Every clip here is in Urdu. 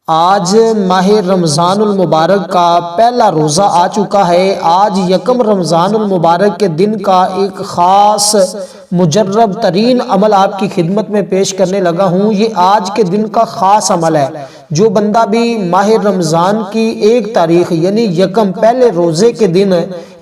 آج ماہ رمضان المبارک کا پہلا روزہ آ چکا ہے۔ آج یکم رمضان المبارک کے دن کا ایک خاص مجرب ترین عمل آپ کی خدمت میں پیش کرنے لگا ہوں۔ یہ آج کے دن کا خاص عمل ہے۔ جو بندہ بھی ماہ رمضان کی 1 تاریخ یعنی یکم پہلے روزے کے دن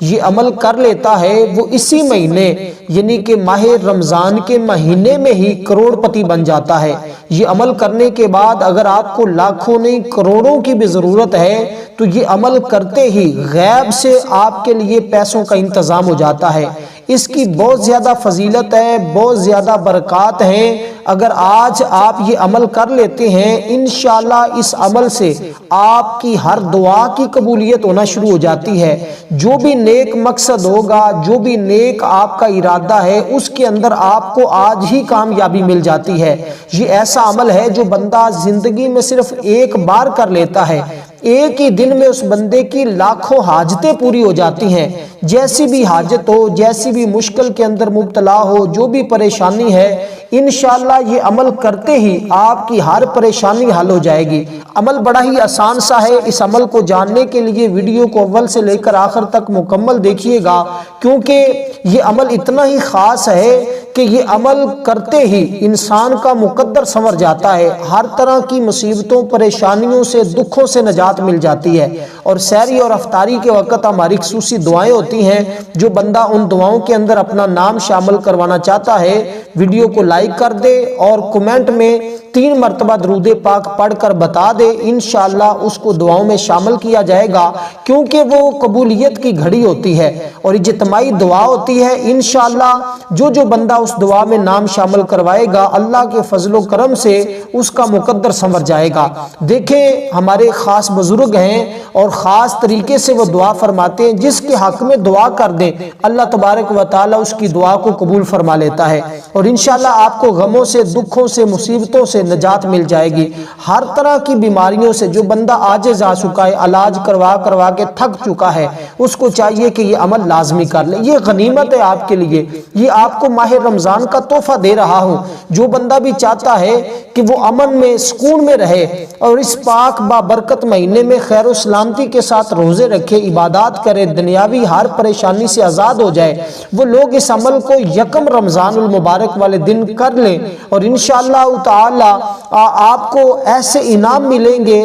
یہ عمل کر لیتا ہے، وہ اسی مہینے یعنی کہ ماہ رمضان کے مہینے میں ہی کروڑ پتی بن جاتا ہے۔ یہ عمل کرنے کے بعد اگر آپ کو لاکھوں نہیں کروڑوں کی بھی ضرورت ہے تو یہ عمل کرتے ہی غیب سے آپ کے لیے پیسوں کا انتظام ہو جاتا ہے۔ اس کی بہت زیادہ فضیلت ہے، بہت زیادہ برکات ہیں۔ اگر آج آپ یہ عمل کر لیتے ہیں، انشاءاللہ اس عمل سے آپ کی ہر دعا کی قبولیت ہونا شروع ہو جاتی ہے۔ جو بھی نیک مقصد ہوگا، جو بھی نیک آپ کا ارادہ ہے، اس کے اندر آپ کو آج ہی کامیابی مل جاتی ہے۔ یہ ایسا عمل ہے جو بندہ زندگی میں صرف ایک بار کر لیتا ہے، ایک ہی دن میں اس بندے کی لاکھوں حاجتیں پوری ہو جاتی ہیں۔ جیسی بھی حاجت ہو، جیسی بھی مشکل کے اندر مبتلا ہو، جو بھی پریشانی ہے، انشاءاللہ یہ عمل کرتے ہی آپ کی ہر پریشانی حل ہو جائے گی۔ عمل بڑا ہی آسان سا ہے۔ اس عمل کو جاننے کے لیے ویڈیو کو اول سے لے کر آخر تک مکمل دیکھیے گا، کیونکہ یہ عمل اتنا ہی خاص ہے کہ یہ عمل کرتے ہی انسان کا مقدر سنور جاتا ہے۔ ہر طرح کی مصیبتوں، پریشانیوں سے، دکھوں سے نجات مل جاتی ہے۔ اور سحری اور افطاری کے وقت ہماری خصوصی دعائیں ہوتی ہیں۔ جو بندہ ان دعاؤں کے اندر اپنا نام شامل کروانا چاہتا ہے، ویڈیو کو لائک کر دے اور کمنٹ میں 3 مرتبہ درود پاک پڑھ کر بتا دے، انشاءاللہ اس کو دعاؤں میں شامل کیا جائے گا، کیونکہ وہ قبولیت کی گھڑی ہوتی ہے اور اجتماعی دعا ہوتی ہے۔ انشاءاللہ جو بندہ اس دعا میں نام شامل کروائے گا، اللہ کے فضل و کرم سے اس کا مقدر سنور جائے گا۔ دیکھیں، ہمارے خاص بزرگ ہیں اور خاص طریقے سے وہ دعا فرماتے ہیں، جس کے حق میں دعا کر دیں اللہ تبارک و تعالی اس کی دعا کو قبول فرما لیتا ہے، اور انشاءاللہ آپ کو غموں سے، دکھوں سے، مصیبتوں سے نجات مل جائے گی۔ ہر طرح کی بیماریوں سے جو بندہ عاجز آ چکا ہے، علاج کروا کے تھک چکا ہے، اس کو چاہیے کہ یہ عمل لازمی کر لے۔ یہ غنیمت ہے آپ کے لیے، یہ آپ کو ماہ رمضان کا تحفہ دے رہا ہوں۔ جو بندہ بھی چاہتا ہے کہ وہ امن میں، سکون میں رہے اور اس پاک بابرکت مہینے میں خیر و سلامتی کے ساتھ روزے رکھے، عبادات کرے، دنیاوی ہر پریشانی سے آزاد ہو جائے، وہ لوگ اس عمل کو یکم رمضان المبارک والے دن کر لیں، اور انشاءاللہ تعالی آپ کو ایسے انعام ملیں گے،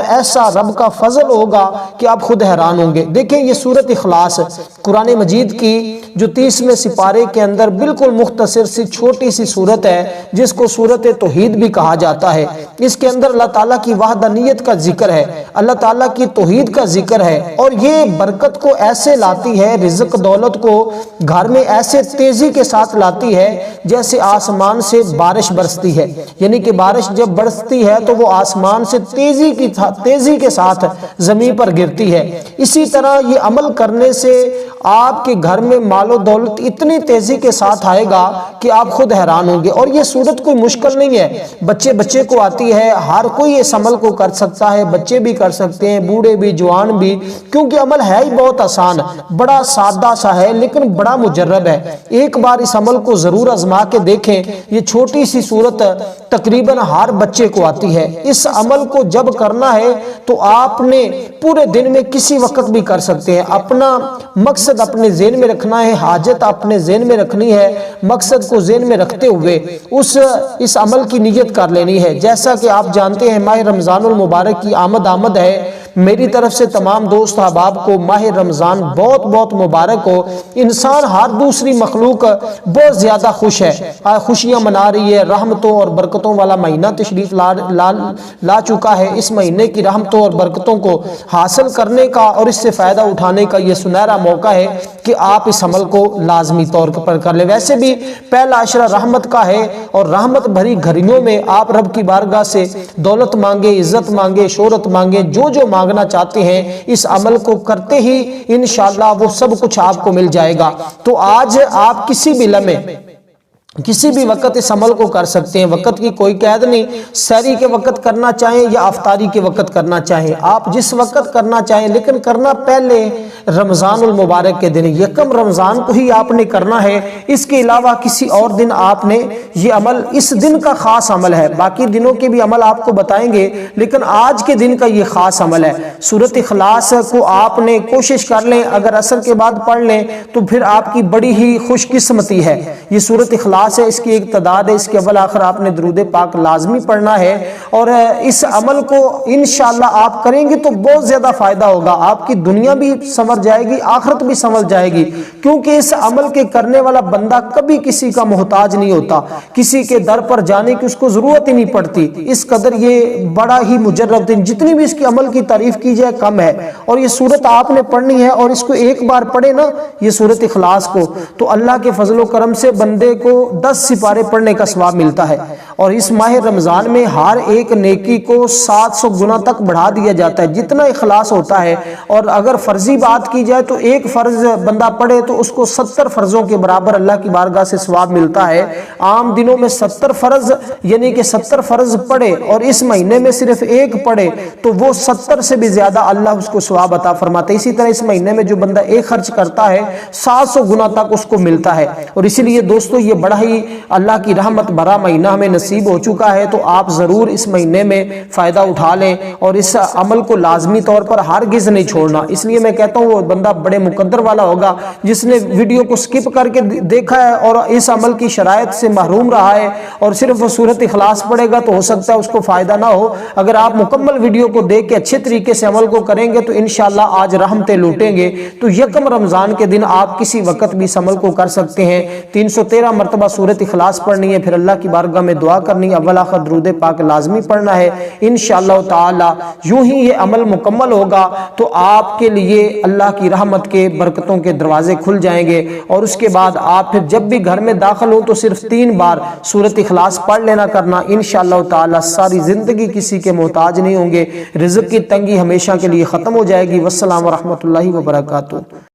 ایسا رب کا فضل ہوگا کہ آپ خود حیران ہوں گے۔ دیکھیں، یہ سورۃ اخلاص قرآن مجید کی جو 30ویں سپارے کے اندر بالکل مختصر سی چھوٹی سی سورت ہے، جس کو سورۃ توحید بھی کہا جاتا ہے۔ اس کے اندر اللہ تعالیٰ کی وحدانیت کا ذکر ہے، اللہ تعالیٰ کی توحید کا ذکر ہے، اور یہ برکت کو ایسے لاتی ہے، رزق دولت کو گھر میں ایسے تیزی کے ساتھ لاتی ہے جیسے آسمان سے بارش برستی ہے۔ یعنی کہ بارش جب برستی ہے تو وہ آسمان سے تیزی کے ساتھ زمین پر گرتی ہے۔ اسی طرح یہ عمل کرنے سے آپ کے گھر میں مال و دولت اتنی تیزی کے ساتھ آئے گا کہ آپ خود حیران ہوں گے۔ اور یہ صورت کوئی مشکل نہیں ہے، بچے کو آتی ہے، ہر کوئی اس عمل کو کر سکتا ہے، بچے بھی کر سکتے ہیں، بوڑھے بھی، جوان بھی، کیونکہ عمل ہے ہی بہت آسان، بڑا سادہ سا ہے لیکن بڑا مجرب ہے۔ ایک بار اس عمل کو ضرور آزما کے دیکھیں۔ یہ چھوٹی سی صورت تقریباً ہر بچے کو آتی ہے۔ اس عمل کو جب کرنا ہے تو آپ نے پورے دن میں کسی وقت بھی کر سکتے ہیں۔ اپنا مقصد اپنے ذہن میں رکھنا ہے، حاجت اپنے ذہن میں رکھنی ہے، مقصد کو ذہن میں رکھتے ہوئے اس عمل کی نیت کر لینی ہے۔ جیسا کہ آپ جانتے ہیں، ماہ رمضان المبارک کی آمد ہے۔ میری طرف سے تمام دوست احباب کو ماہ رمضان بہت بہت مبارک ہو۔ انسان، ہر دوسری مخلوق بہت زیادہ خوش ہے، خوشیاں منا رہی ہے۔ رحمتوں اور برکتوں والا مہینہ تشریف لا چکا ہے۔ اس مہینے کی رحمتوں اور برکتوں کو حاصل کرنے کا اور اس سے فائدہ اٹھانے کا یہ سنہرا موقع ہے کہ آپ اس عمل کو لازمی طور پر کر لیں۔ ویسے بھی پہلا عشرہ رحمت کا ہے، اور رحمت بھری گھڑیوں میں آپ رب کی بارگاہ سے دولت مانگے، عزت مانگے، شہرت مانگے، جو مانگنا چاہتے ہیں، اس عمل کو کرتے ہی انشاءاللہ وہ سب کچھ آپ کو مل جائے گا۔ تو آج آپ کسی بھی لمحے کسی بھی وقت اس عمل کو کر سکتے ہیں، وقت کی کوئی قید نہیں، سحری کے وقت کرنا چاہیں یا افطاری کے وقت کرنا چاہیں، آپ جس وقت کرنا چاہیں، لیکن کرنا پہلے رمضان المبارک کے دن، یکم رمضان کو ہی آپ نے کرنا ہے۔ اس کے علاوہ کسی اور دن آپ نے یہ عمل، اس دن کا خاص عمل ہے، باقی دنوں کے بھی عمل آپ کو بتائیں گے، لیکن آج کے دن کا یہ خاص عمل ہے۔ سورۃ اخلاص کو آپ نے کوشش کر لیں، اگر عصر کے بعد پڑھ لیں تو پھر آپ کی بڑی ہی خوش قسمتی ہے۔ یہ سورۃ اخلاص ہے، اس کی ایک تعداد ہے، اس کے اول آخر آپ نے درود پاک لازمی پڑھنا ہے، اور اس عمل کو انشاءاللہ آپ کریں گے تو بہت زیادہ فائدہ ہوگا، آپ کی دنیا بھی سنور جائے گی، آخرت بھی سنور جائے گی، کیونکہ اس عمل کے کرنے والا بندہ کبھی کسی کا محتاج نہیں ہوتا، کسی کے در پر جانے کی اس کو ضرورت ہی نہیں پڑتی، اس قدر یہ بڑا ہی مجرب دن، جتنی بھی اس کی عمل کی تعریف کی جائے کم ہے۔ اور یہ سورت آپ نے پڑھنی ہے، اور اس کو ایک بار پڑھے نا یہ سورت اخلاص کو، تو اللہ کے فضل و کرم سے بندے کو 10 سپارے پڑھنے کا ثواب ملتا ہے، اور اس ماہ رمضان میں ہر ایک نیکی کو 700 گنا تک بڑھا دیا جاتا ہے، جتنا اخلاص ہوتا ہے۔ اور اگر فرضی بات کی جائے تو ایک فرض بندہ پڑھے تو اس کو 70 فرضوں کے برابر اللہ کی بارگاہ سے ثواب ملتا ہے۔ عام دنوں میں 70 فرض یعنی کہ 70 فرض پڑھے اور اس مہینے میں صرف ایک پڑھے تو وہ 70 سے بھی زیادہ اللہ اس کو ثواب عطا فرماتا ہے۔ اسی طرح اس مہینے میں جو بندہ ایک خرچ کرتا ہے 700 گنا تک اس کو ملتا ہے۔ اور اسی لیے دوستو یہ بڑا ہی اللہ کی رحمت بھرا مہینہ ہمیں نصیب ہو چکا ہے، تو آپ ضرور اس مہینے میں فائدہ اٹھا لیں اور اس عمل کو لازمی طور پر ہرگز نہیں چھوڑنا۔ اس لیے میں کہتا ہوں وہ بندہ بڑے مقدر والا ہوگا جس نے ویڈیو کو سکپ کر کے دیکھا ہے اور اس عمل کی شرائط سے محروم رہا ہے اور صرف وہ سورۃ اخلاص پڑھے گا تو ہو سکتا ہے اس کو فائدہ نہ ہو۔ اگر آپ مکمل ویڈیو کو دیکھ کے اچھے طریقے سے عمل کو کریں گے تو انشاءاللہ آج رحمتیں لوٹیں گے۔ تو یکم رمضان کے دن آپ کسی وقت بھی اس عمل کو کر سکتے ہیں۔ 313 مرتبہ سورۃ اخلاص پڑھنی ہے، پھر اللہ کی بارگاہ میں دعا کرنی ہے، اول آخر درود پاک لازمی پڑھنا ہے۔ انشاءاللہ تعالی یوں ہی یہ عمل مکمل ہوگا تو آپ کے لیے اللہ کی رحمت کے برکتوں کے دروازے کھل جائیں گے، اور اس کے بعد آپ پھر جب بھی گھر میں داخل ہو تو صرف 3 بار سورۃ اخلاص پڑھ لینا کرنا، انشاءاللہ تعالی ساری زندگی کسی کے محتاج نہیں ہوں گے، رزق کی تنگی ہمیشہ کے لیے ختم ہو جائے گی۔ والسلام ورحمۃ اللہ وبرکاتہ۔